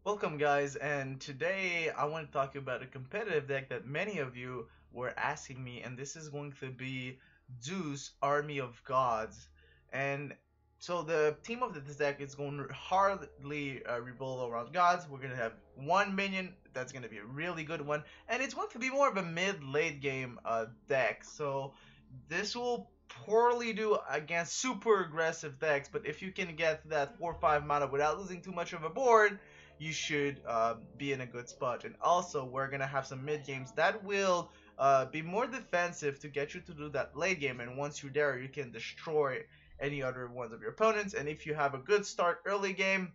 Welcome guys, and today I want to talk about a competitive deck that many of you were asking me, and this is going to be Zeus Army of Gods. And so the theme of this deck is going to hardly revolve around gods. We're going to have one minion that's going to be a really good one, and it's going to be more of a mid-late game deck. So this will poorly do against super aggressive decks, but if you can get that 4-5 mana without losing too much of a board, you should be in a good spot. And also, we're gonna have some mid games that will be more defensive to get you to do that late game. And once you're there, you can destroy any other ones of your opponents. And if you have a good start early game,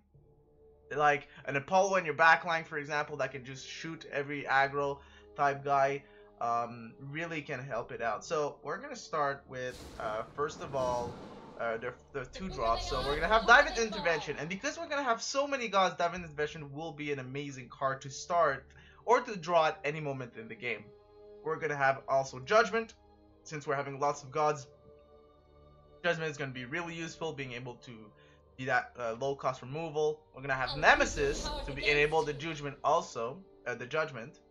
like an Apollo in your backline, for example, that can just shoot every aggro type guy, really can help it out. So we're gonna start with first of all the two drops. So we're gonna have Dive Intervention, and because we're gonna have so many gods, Dive Intervention will be an amazing card to start or to draw at any moment in the game. We're gonna have also Judgment, since we're having lots of gods. Judgment is gonna be really useful, being able to be that low cost removal. We're gonna have Nemesis to be enable the Judgment also, the Judgment.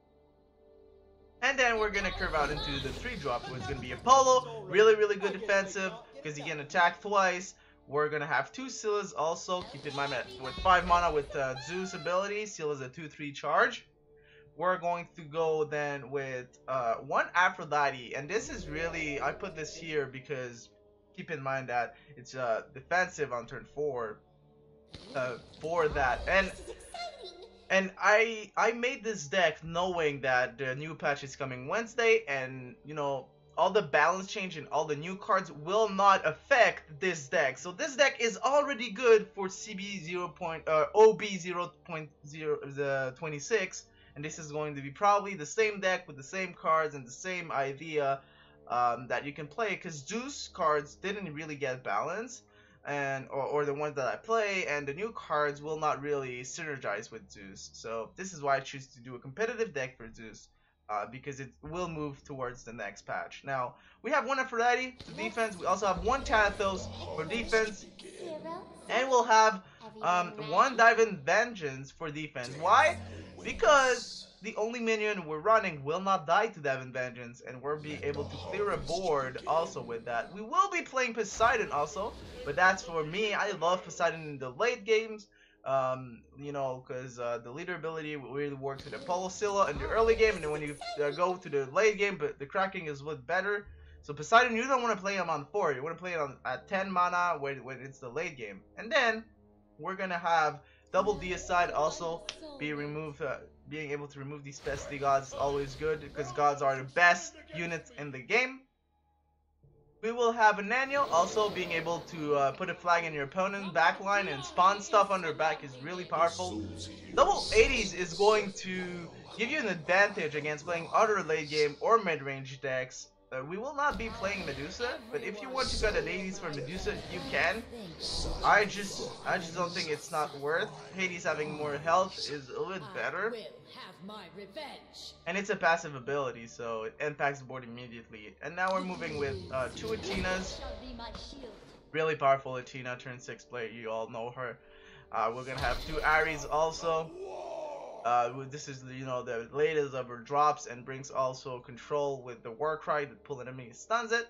And then we're gonna curve out into the 3 drop, so it's gonna be Apollo, really good defensive, because he can attack twice. We're gonna have 2 Scylla's also, keep in mind that with 5 mana with Zeus ability, Scylla's a 2-3 charge. We're going to go then with 1 Aphrodite, and this is really, I put this here because keep in mind that it's defensive on turn 4 for that. And I made this deck knowing that the new patch is coming Wednesday, and you know, all the balance change and all the new cards will not affect this deck. So this deck is already good for OB0.26, and this is going to be probably the same deck with the same cards and the same idea that you can play, because Zeus cards didn't really get balanced, and or the ones that I play, and the new cards will not really synergize with Zeus. So this is why I choose to do a competitive deck for Zeus, because it will move towards the next patch. Now we have 1 Aphrodite for defense, we also have 1 Thanatos for defense, and we'll have 1 Dive Vengeance for defense. Why? Because the only minion we're running will not die to Dive Vengeance, and we'll be able to clear a board also with that. We will be playing Poseidon also, but that's for me. I love Poseidon in the late games, you know, because the leader ability will really work with Apollo Scylla in the early game, and then when you go to the late game, but the cracking is what better. So Poseidon, you don't want to play him on 4, you want to play it on at 10 mana when it's the late game. And then we're gonna have double Deicide also be removed. Being able to remove these pesty gods is always good, because gods are the best units in the game. We will have a Nano also being able to put a flag in your opponent's backline and spawn stuff on their back is really powerful. Double 80s is going to give you an advantage against playing other late game or mid-range decks. We will not be playing Medusa, but if you want to get an 80s for Medusa, you can. I just don't think it's not worth. Hades having more health is a little better. And it's a passive ability, so it impacts the board immediately. And now we're moving with 2 Athenas. Really powerful Athena, turn 6 player, you all know her. We're gonna have 2 Ares also. This is, you know, the latest of her drops, and brings also control with the Warcry that pull enemy stuns it.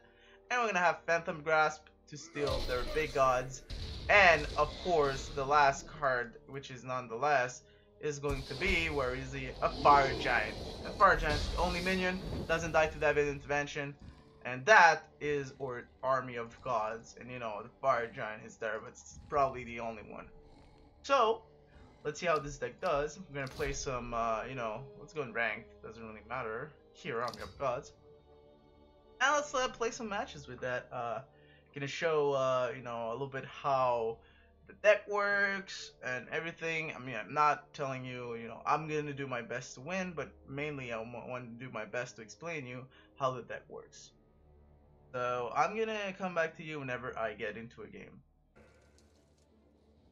And we're gonna have Phantom Grasp to steal their big gods. And of course, the last card, which is nonetheless, is going to be, where is he? A Fire Giant. A Fire Giant's the only minion, doesn't die to Dive Intervention, and that is our Army of Gods. And you know, the Fire Giant is there, but it's probably the only one. So let's see how this deck does. We're gonna play some, you know, let's go in ranked. Doesn't really matter. Here, Army of Gods. Now let's play some matches with that. Gonna show, you know, a little bit how the deck works and everything. I mean, I'm not telling you, you know, I'm gonna do my best to win, but mainly I want to do my best to explain you how the deck works. So I'm gonna come back to you whenever I get into a game.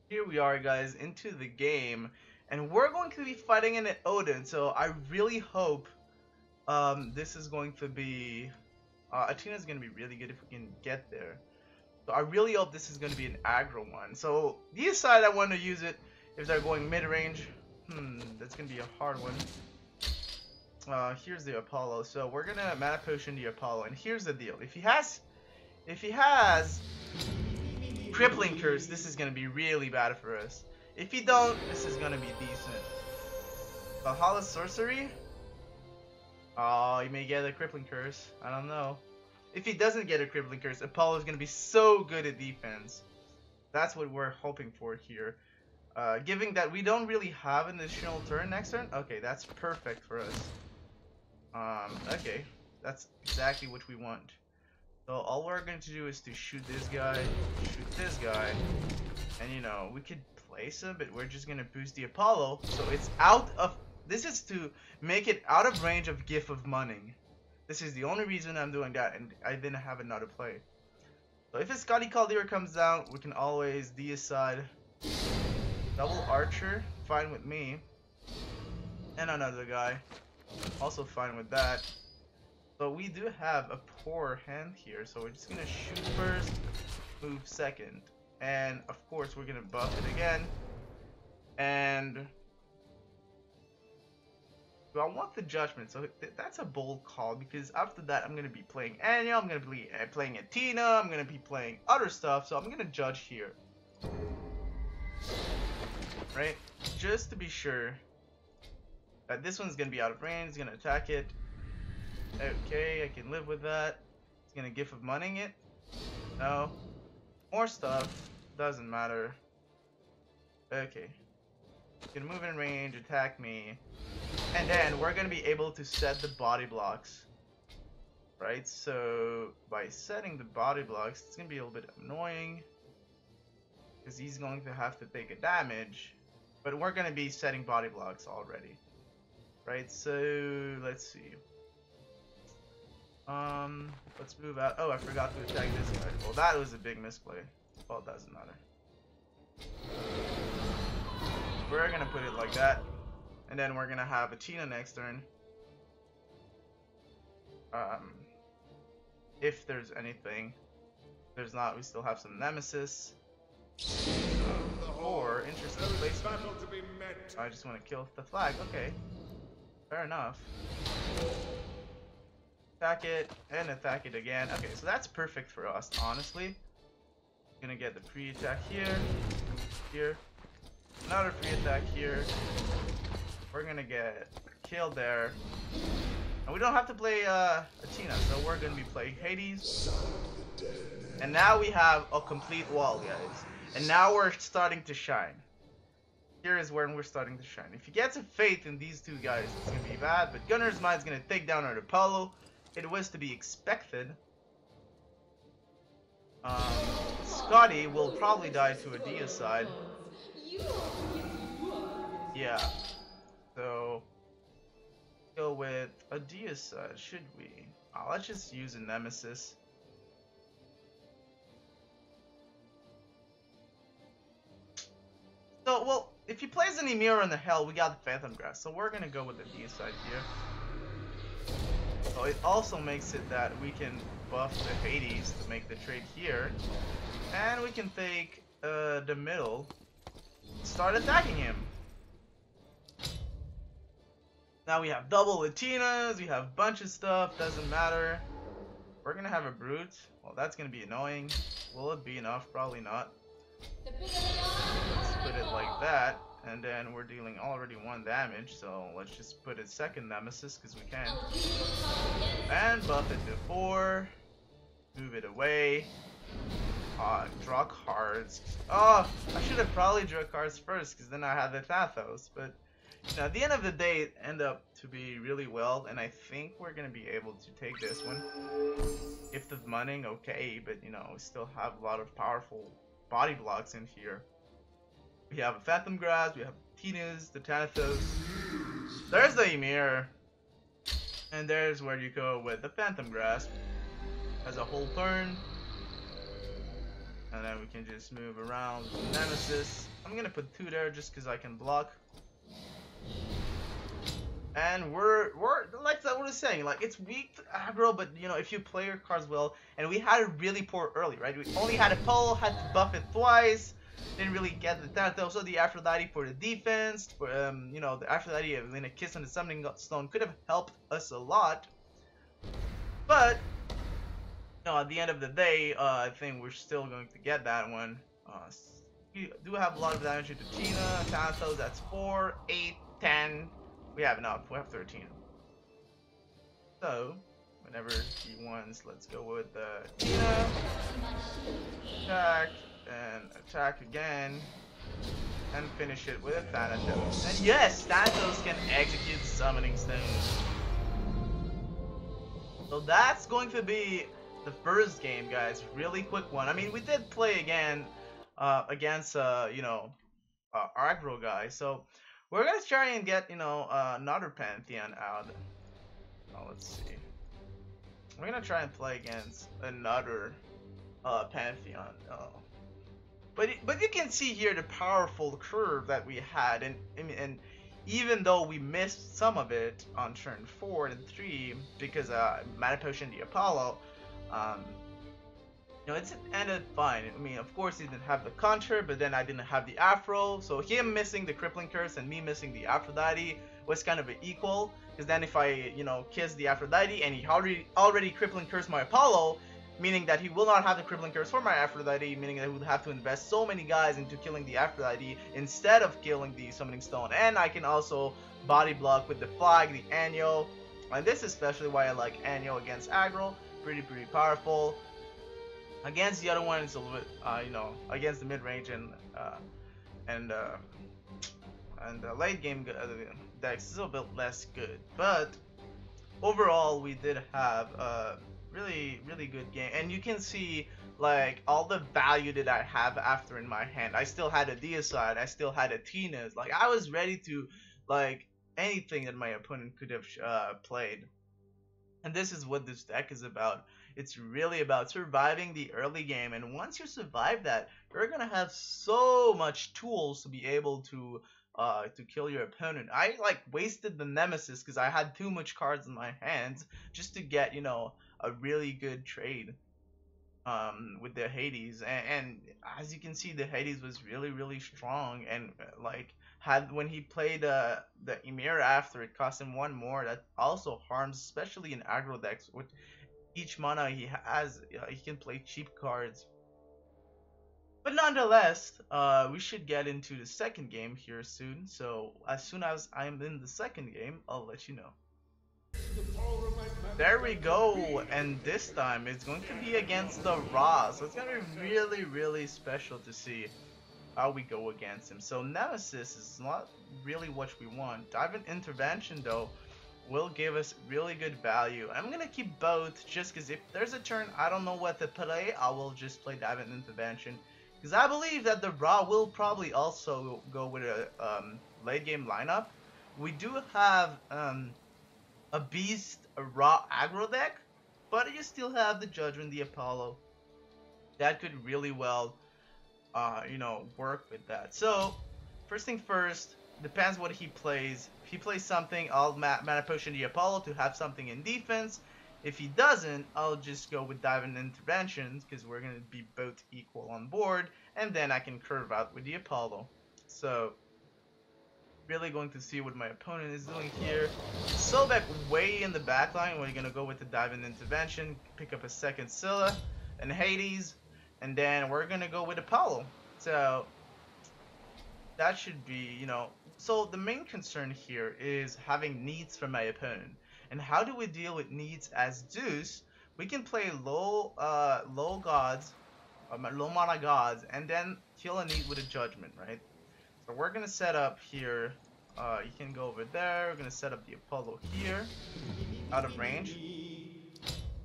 Here we are, guys, into the game, and we're going to be fighting in an Odin. So I really hope this is going to be Athena's gonna be really good if we can get there. So I really hope this is gonna be an aggro one. So Deicide, I want to use it if they're going mid range. That's gonna be a hard one. Here's the Apollo. So we're gonna mana potion the Apollo, and here's the deal. If he has crippling curse, this is gonna be really bad for us. If he don't, this is gonna be decent. Valhalla sorcery? Oh, he may get a crippling curse. I don't know. If he doesn't get a crippling curse, Apollo is gonna be so good at defense. That's what we're hoping for here. Given that we don't really have an additional turn next turn, okay, that's perfect for us. Okay, that's exactly what we want. So all we're going to do is to shoot this guy, and you know, we could place him, but we're just gonna boost the Apollo, so it's out of. This is to make it out of range of Gift of Money. This is the only reason I'm doing that, and I didn't have another play. So if a Scotty Caldeira comes down, we can always deicide. Double Archer, fine with me. And another guy, also fine with that. So we do have a poor hand here, so we're just gonna shoot first, move second. And of course we're gonna buff it again. And I want the Judgment, so that's a bold call, because after that I'm gonna be playing Anya, I'm gonna be playing Athena, I'm gonna be playing other stuff, so I'm gonna judge here. Right? Just to be sure that this one's gonna be out of range, it's gonna attack it. Okay, I can live with that. It's gonna Gift of Money it. No. More stuff. Doesn't matter. Okay. It's gonna move in range, attack me. And then we're gonna be able to set the body blocks. Right? So by setting the body blocks, it's gonna be a little bit annoying, because he's going to have to take a damage. But we're gonna be setting body blocks already. Right? So let's see. Let's move out. Oh, I forgot to attack this guy. Well, that was a big misplay. Well, it doesn't matter. We're gonna put it like that. And then we're gonna have Athena next turn. If there's anything. If there's not, we still have some Nemesis. Or interesting placement. I just want to kill the flag. Okay. Fair enough. Attack it, and attack it again. Okay, so that's perfect for us, honestly. Gonna get the pre-attack here, another pre-attack here. We're gonna get killed there. And we don't have to play Athena, so we're gonna be playing Hades. And now we have a complete wall, guys. And now we're starting to shine. Here is when we're starting to shine. If he gets a faith in these two guys, it's gonna be bad. But Gunner's Mind's gonna take down our Apollo. It was to be expected. Scotty will probably die to a deicide. Yeah. So go with a deicide, should we? Let's just use a Nemesis. So, well, if he plays any Mirror in the Hell, we got the Phantom Grass. So we're gonna go with the deicide here. So it also makes it that we can buff the Hades to make the trade here. And we can take the middle, start attacking him. Now we have double Latinas, we have a bunch of stuff, doesn't matter. We're gonna have a Brute. Well, that's gonna be annoying. Will it be enough? Probably not. Let's put it like that. And then we're dealing already 1 damage, so let's just put a second Nemesis, because we can. And buff it to 4. Move it away. Draw cards. Oh, I should have probably draw cards first, because then I had the Thanatos. But you know, at the end of the day, it ended up to be really well, and I think we're going to be able to take this one. Gift of Money, okay, but you know, we still have a lot of powerful body blocks in here. We have a Phantom Grasp, we have Athena's, the Thanatos. There's the Ymir. And there's where you go with the Phantom Grasp. As a whole turn. And then we can just move around with the Nemesis. I'm gonna put 2 there just because I can block. And we're like I was saying, like, it's weak to aggro, but you know, if you play your cards well, and we had it really poor early, right? We only had a pull, had to buff it twice. Didn't really get the that. Also, the Aphrodite for the defense. For you know, the Aphrodite in a kiss on the summoning stone could have helped us a lot. But no, at the end of the day, I think we're still going to get that one. We do have a lot of damage into Tina, Thanatos, that's 4, 8, 10. We have enough, we have 13. So, whenever he wants, let's go with Tina. Attack, and attack again. And finish it with a Thanatos. And yes, Thanatos can execute Summoning Stones. So that's going to be the first game, guys. Really quick one. I mean, we did play again against you know, aggro guy. So we're gonna try and get, you know, another Pantheon out. Oh, let's see. We're gonna try and play against another Pantheon. But you can see here the powerful curve that we had, and even though we missed some of it on turn 4 and 3 because Mana Potion the Apollo, you know, it ended fine. I mean, of course he didn't have the counter, but then I didn't have the Afro, so him missing the Crippling Curse and me missing the Aphrodite was kind of an equal. Because then if I, you know, kiss the Aphrodite and he already Crippling Curse my Apollo, meaning that he will not have the Crippling Curse for my Aphrodite, meaning that he would have to invest so many guys into killing the Aphrodite instead of killing the Summoning Stone. And I can also body block with the Flag, the Anyo, and this is especially why I like Anyo against aggro. Pretty powerful. Against the other one, it's a little bit, you know, against the mid range and late game decks is a little bit less good. But overall, we did have a really good game, and you can see like all the value that I have after in my hand. I still had a Deicide, I still had a Tina's. Like I was ready to like anything that my opponent could have played. And this is what this deck is about. It's really about surviving the early game, and once you survive that, you're gonna have so much tools to be able to kill your opponent. I like wasted the Nemesis because I had too much cards in my hands just to get, you know, a really good trade with the Hades, and as you can see, the Hades was really strong, and like when he played the Ymir after, it cost him 1 more. That also harms, especially in aggro decks. With each mana he has, he can play cheap cards. But nonetheless, we should get into the second game here soon. So as soon as I'm in the second game, I'll let you know. There we go, and this time it's going to be against the Ra. So it's gonna be really special to see how we go against him. So Nemesis is not really what we want. Dive Intervention though will give us really good value. I'm gonna keep both just because if there's a turn I don't know what to play, I will just play Dive Intervention. Because I believe that the Ra will probably also go with a late game lineup. We do have a Beast, a Ra aggro deck, but you still have the Judgment, the Apollo. That could really well, you know, work with that. So, first thing first, depends what he plays. If he plays something, I'll Mana Potion the Apollo to have something in defense. If he doesn't, I'll just go with Dive and Interventions because we're going to be both equal on board, and then I can curve out with the Apollo. So, really going to see what my opponent is doing here. Sobek way in the back line, we're going to go with the Dive and Intervention, pick up a second Scylla and Hades, and then we're going to go with Apollo. So, that should be, you know, so the main concern here is having needs from my opponent. And how do we deal with needs as Zeus? We can play low gods, low mana gods, and then kill a need with a Judgment, right? So we're gonna set up here. You can go over there. We're gonna set up the Apollo here, out of range.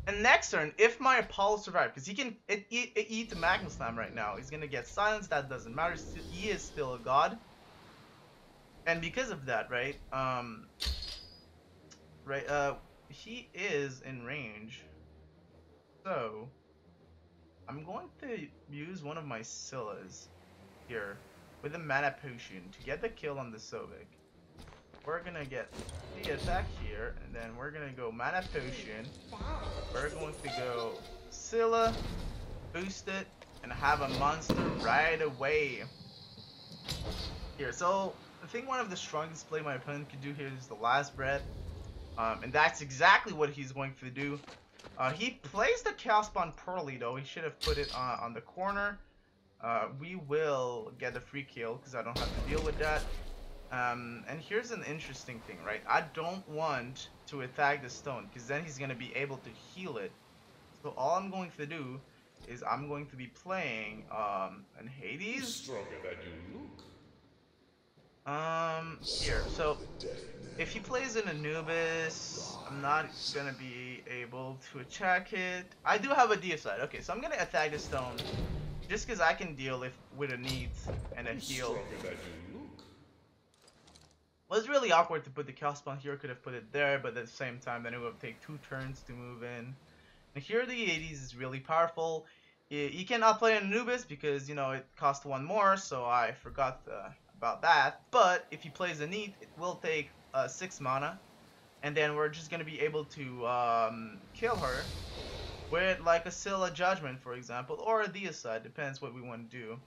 And next turn, if my Apollo survives, because he can eat the Magma Slam right now, he's gonna get silenced. That doesn't matter. He is still a god. And because of that, right? He is in range. So I'm going to use one of my Scyllas here with a Mana Potion to get the kill on the Sobek. We're gonna get the attack here, and then we're gonna go Mana Potion. We're going to go Scylla, boost it, and have a monster right away. Here, so I think one of the strongest play my opponent could do here is the last breath. And that's exactly what he's going to do. He plays the Chaos Spawn poorly though. He should have put it on the corner. We will get a free kill because I don't have to deal with that. And here's an interesting thing, right? I don't want to attack the stone because then he's going to be able to heal it. So all I'm going to do is I'm going to be playing an Hades. Stronger than you look. Here. So if he plays an Anubis, I'm not gonna be able to attack it. I do have a deicide. Okay, so I'm gonna attack the stone just because I can deal with a need and a heal. Stronger than you look. Well, it's really awkward to put the Chaos Spawn here. Could have put it there, but at the same time, then it would take 2 turns to move in. And here the 80s is really powerful. You cannot play an Anubis because, you know, it costs 1 more, so I forgot about that. But if he plays a need, it will take 6 mana, and then we're just gonna be able to kill her with like a Scylla Judgment, for example, or a Deicide, depends what we want to do.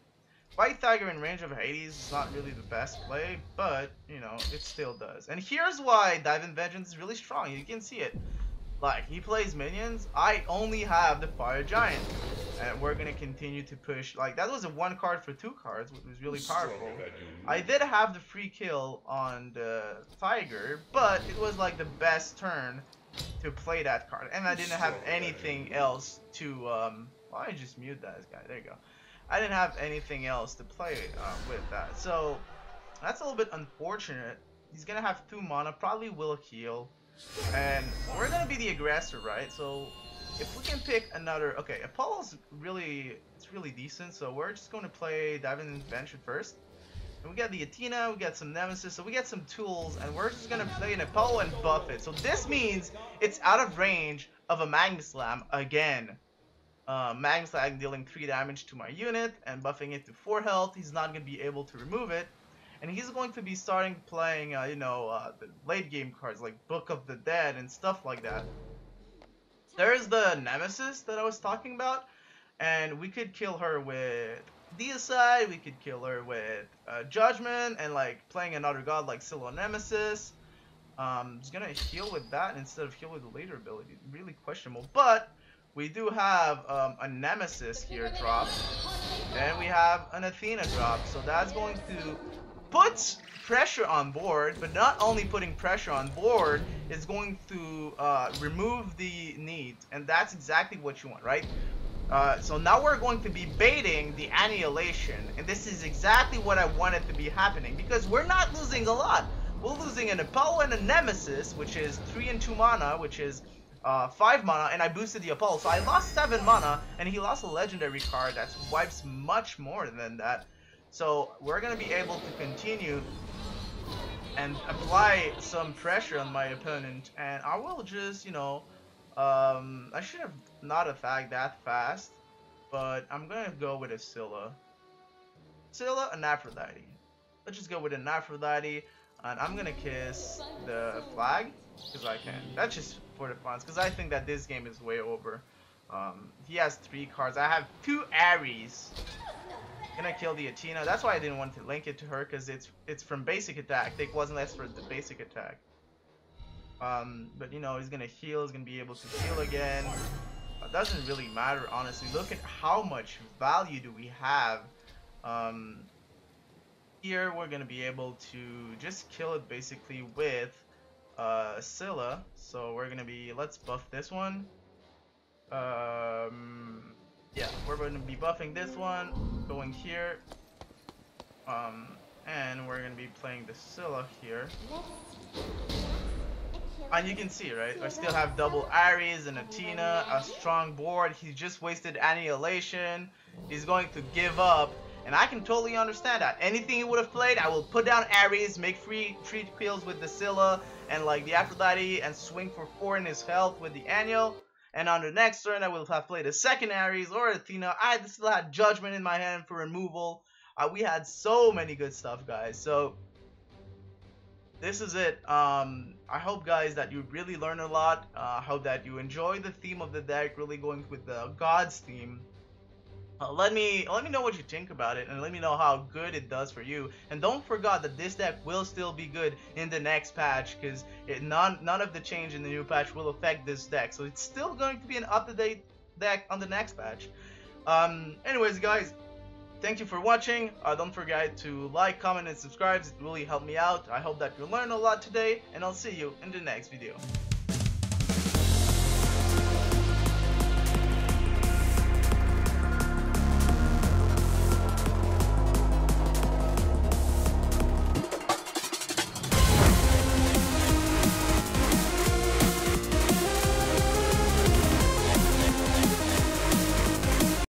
White Tiger in range of Hades is not really the best play, but you know, it still does. And here's why Divine Vengeance is really strong. You can see it. Like, he plays minions, I only have the Fire Giant. And we're gonna continue to push. Like, that was a 1 card for 2 cards, which was really powerful. I did have the free kill on the Tiger, but it was like the best turn to play that card. And I didn't have anything else to, well, I just mute that guy, there you go. I didn't have anything else to play with that. So, that's a little bit unfortunate. He's gonna have 2 mana, probably will heal. And we're gonna be the aggressor, right? So if we can pick another, okay, Apollo's really, it's really decent. So we're just going to play Divine Intervention first. And we got the Athena, we got some Nemesis, so we get some tools, and we're just gonna play an Apollo and buff it. So this means it's out of range of a Magma Slam again. Magma Slam dealing 3 damage to my unit and buffing it to 4 health. He's not gonna be able to remove it. And he's going to be starting playing, you know, the late game cards like Book of the Dead and stuff like that. There's the Nemesis that I was talking about, and we could kill her with Deicide, we could kill her with Judgment, and like playing another god like Scylla Nemesis. He's gonna heal with that instead of heal with the later ability. Really questionable, but we do have a Nemesis here drop, and we have an Athena drop, so that's going to put pressure on board, but not only putting pressure on board, it's going to remove the need, and that's exactly what you want, right? So now we're going to be baiting the Annihilation, and this is exactly what I wanted to be happening, because we're not losing a lot. We're losing an Apollo and a Nemesis, which is 3 and 2 mana, which is 5 mana, and I boosted the Apollo, so I lost 7 mana, and he lost a legendary card that wipes much more than that. So we're going to be able to continue and apply some pressure on my opponent, and I will just, you know, I should have not attacked that fast, but I'm going to go with a Scylla. Scylla and Aphrodite. Let's just go with an Aphrodite, and I'm going to kiss the flag, because I can. That's just for the fun, because I think that this game is way over. He has 3 cards. I have 2 Ares. Gonna kill the Athena. That's why I didn't want to link it to her, because it's from basic attack. Take wasn't less for the basic attack. But you know, he's gonna heal. He's gonna be able to heal again. Doesn't really matter, honestly. Look at how much value do we have. Here we're gonna be able to just kill it basically with Scylla. So we're gonna be, let's buff this one. Yeah, we're going to be buffing this one, going here, and we're going to be playing the Scylla here. And you can see, right, I still have double Ares and Athena, a strong board. He just wasted Annihilation. He's going to give up, and I can totally understand that. Anything he would have played, I will put down Ares, make free kills with the Scylla and like the Aphrodite, and swing for 4 in his health with the Annual. And on the next turn, I will have played a second Ares or Athena. I still had Judgment in my hand for removal. We had so many good stuff, guys. So this is it. I hope, guys, that you really learn a lot. I hope that you enjoy the theme of the deck, really going with the Gods theme. Let me know what you think about it, and let me know how good it does for you. And don't forget that this deck will still be good in the next patch, because none of the change in the new patch will affect this deck, so it's still going to be an up-to-date deck on the next patch. Anyways, guys, thank you for watching. Don't forget to like, comment, and subscribe. It really helped me out. I hope that you learned a lot today, and I'll see you in the next video.